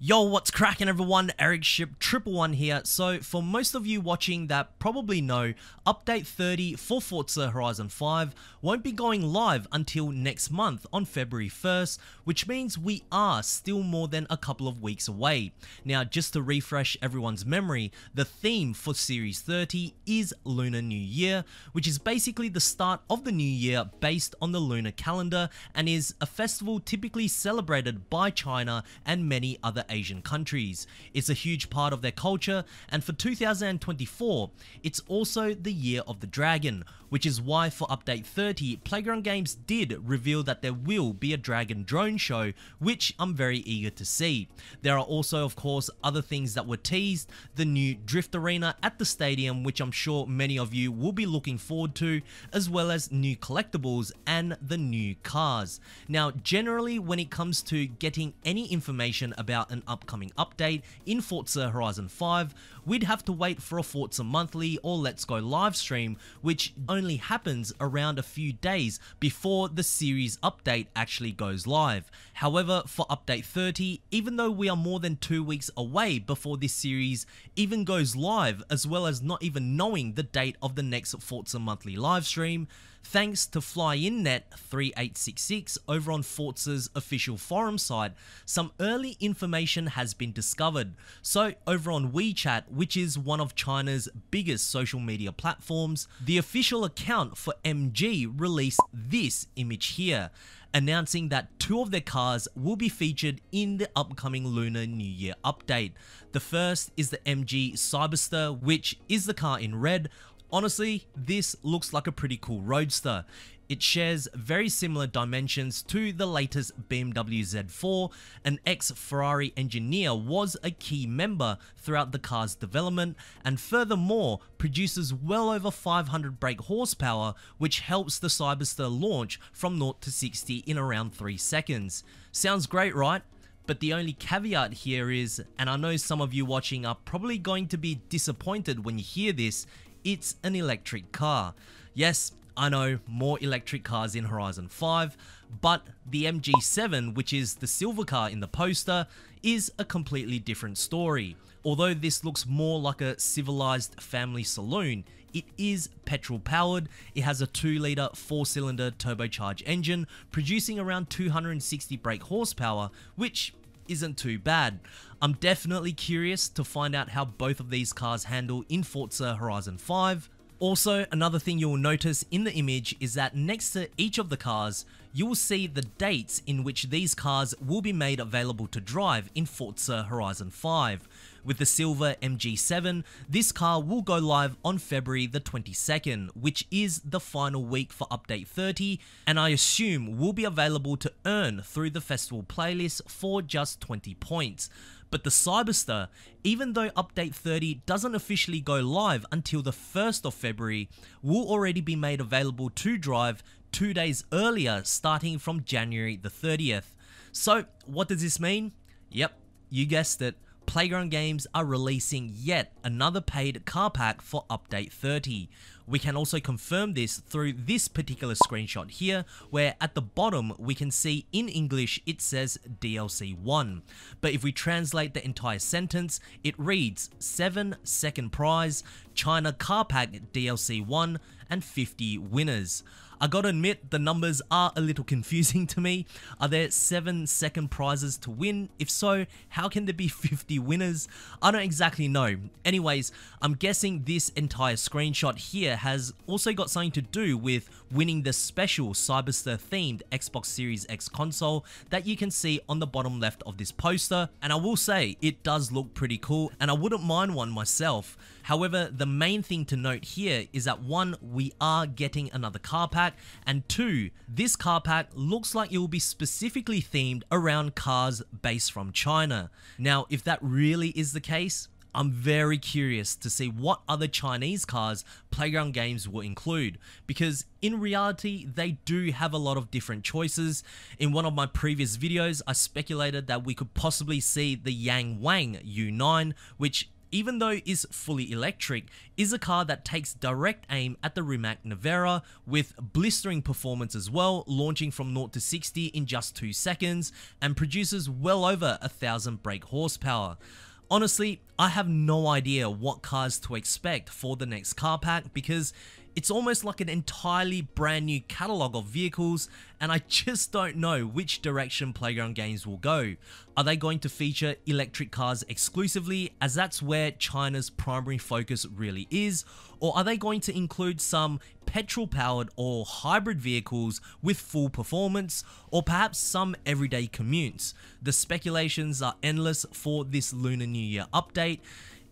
Yo, what's cracking everyone? Ericship 111 here. So for most of you watching that probably know, update 30 for Forza Horizon 5 won't be going live until next month on February 1st, which means we are still more than a couple of weeks away. Now, just to refresh everyone's memory, the theme for Series 30 is Lunar New Year, which is basically the start of the new year based on the lunar calendar and is a festival typically celebrated by China and many other Asian countries. It's a huge part of their culture, and for 2024, it's also the year of the dragon, which is why for update 30, Playground Games did reveal that there will be a dragon drone show, which I'm very eager to see. There are also, of course, other things that were teased, the new drift arena at the stadium, which I'm sure many of you will be looking forward to, as well as new collectibles and the new cars. Now, generally, when it comes to getting any information about an upcoming update in Forza Horizon 5, we'd have to wait for a Forza Monthly or Let's Go live stream, which only happens around a few days before the series update actually goes live. However, for update 30, even though we are more than 2 weeks away before this series even goes live, as well as not even knowing the date of the next Forza Monthly live stream, thanks to FlyInNet3866 over on Forza's official forum site, some early information has been discovered. So over on WeChat, which is one of China's biggest social media platforms, the official account for MG released this image here, announcing that 2 of their cars will be featured in the upcoming Lunar New Year update. The first is the MG Cyberster, which is the car in red. Honestly, this looks like a pretty cool roadster. It shares very similar dimensions to the latest BMW Z4. An ex-Ferrari engineer was a key member throughout the car's development, and furthermore produces well over 500 brake horsepower, which helps the Cyberster launch from 0 to 60 in around 3 seconds. Sounds great, right? But the only caveat here is, and I know some of you watching are probably going to be disappointed when you hear this, it's an electric car. Yes, I know, more electric cars in Horizon 5, but the MG7, which is the silver car in the poster, is a completely different story. Although this looks more like a civilized family saloon, it is petrol powered. It has a 2-litre 4-cylinder turbocharged engine, producing around 260 brake horsepower, which isn't too bad. I'm definitely curious to find out how both of these cars handle in Forza Horizon 5. Also, another thing you will notice in the image is that next to each of the cars, you will see the dates in which these cars will be made available to drive in Forza Horizon 5. With the silver MG7, this car will go live on February the 22nd, which is the final week for update 30, and I assume will be available to earn through the festival playlist for just 20 points. But the Cyberster, even though update 30 doesn't officially go live until the 1st of February, will already be made available to drive 2 days earlier, starting from January the 30th. So what does this mean? Yep, you guessed it. Playground Games are releasing yet another paid car pack for update 30. We can also confirm this through this particular screenshot here, where at the bottom we can see in English it says DLC 1. But if we translate the entire sentence, it reads 7 second prize, China car pack DLC 1, and 50 winners. I gotta admit, the numbers are a little confusing to me. Are there 7 second prizes to win? If so, how can there be 50 winners? I don't exactly know. Anyways, I'm guessing this entire screenshot here has also got something to do with winning the special Cyberster themed Xbox Series X console that you can see on the bottom left of this poster. And I will say, it does look pretty cool and I wouldn't mind one myself. However, the main thing to note here is that 1, we are getting another car pack, and 2, this car pack looks like it will be specifically themed around cars based from China. Now, if that really is the case, I'm very curious to see what other Chinese cars Playground Games will include, because in reality they do have a lot of different choices. In one of my previous videos I speculated that we could possibly see the Yang Wang U9, which even though is fully electric, is a car that takes direct aim at the Rimac Nevera with blistering performance as well, launching from 0 to 60 in just 2 seconds and produces well over 1,000 brake horsepower. Honestly, I have no idea what cars to expect for the next car pack because it's almost like an entirely brand new catalogue of vehicles, and I just don't know which direction Playground Games will go. Are they going to feature electric cars exclusively, as that's where China's primary focus really is, or are they going to include some petrol-powered or hybrid vehicles with full performance, or perhaps some everyday commutes? The speculations are endless for this Lunar New Year update.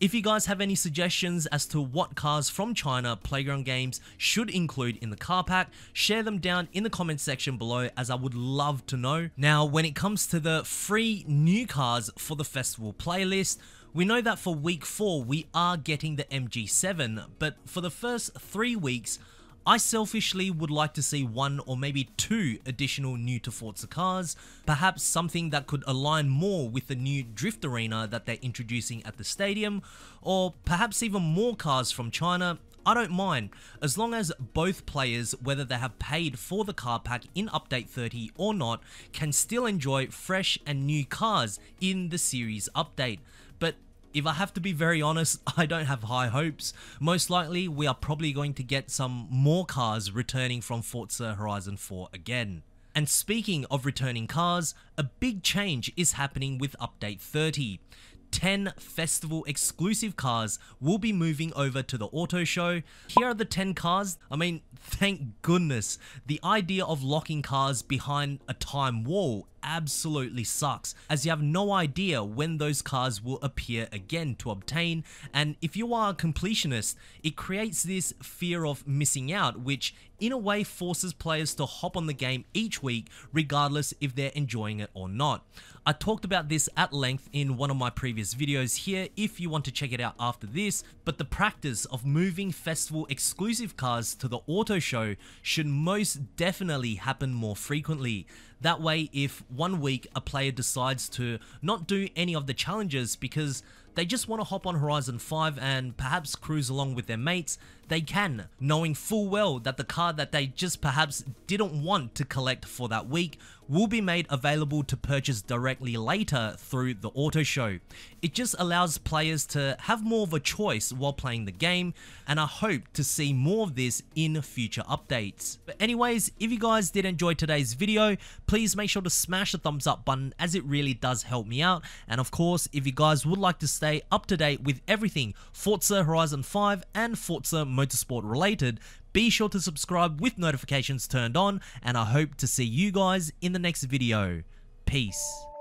If you guys have any suggestions as to what cars from China Playground Games should include in the car pack, share them down in the comment section below, as I would love to know. Now, when it comes to the free new cars for the festival playlist, we know that for week 4 we are getting the MG7, but for the first 3 weeks, I selfishly would like to see 1 or maybe 2 additional new to Forza cars, perhaps something that could align more with the new drift arena that they're introducing at the stadium, or perhaps even more cars from China. I don't mind, as long as both players, whether they have paid for the car pack in update 30 or not, can still enjoy fresh and new cars in the series update. But if I have to be very honest, I don't have high hopes. Most likely, we are probably going to get some more cars returning from Forza Horizon 4 again. And speaking of returning cars, a big change is happening with update 30. 10 festival exclusive cars will be moving over to the auto show. Here are the 10 cars. I mean, thank goodness. The idea of locking cars behind a time wall absolutely sucks, as you have no idea when those cars will appear again to obtain, and if you are a completionist, it creates this fear of missing out, which in a way forces players to hop on the game each week regardless if they're enjoying it or not. I talked about this at length in one of my previous videos here if you want to check it out after this, but the practice of moving festival exclusive cars to the auto show should most definitely happen more frequently. That way, if one week a player decides to not do any of the challenges because they just want to hop on Horizon 5 and perhaps cruise along with their mates, they can, knowing full well that the car that they just perhaps didn't want to collect for that week will be made available to purchase directly later through the auto show. It just allows players to have more of a choice while playing the game, and I hope to see more of this in future updates. But anyways, if you guys did enjoy today's video, please make sure to smash the thumbs up button, as it really does help me out. And of course, if you guys would like to stay up to date with everything Forza Horizon 5 and Forza Motorsport related, be sure to subscribe with notifications turned on, and I hope to see you guys in the next video. Peace.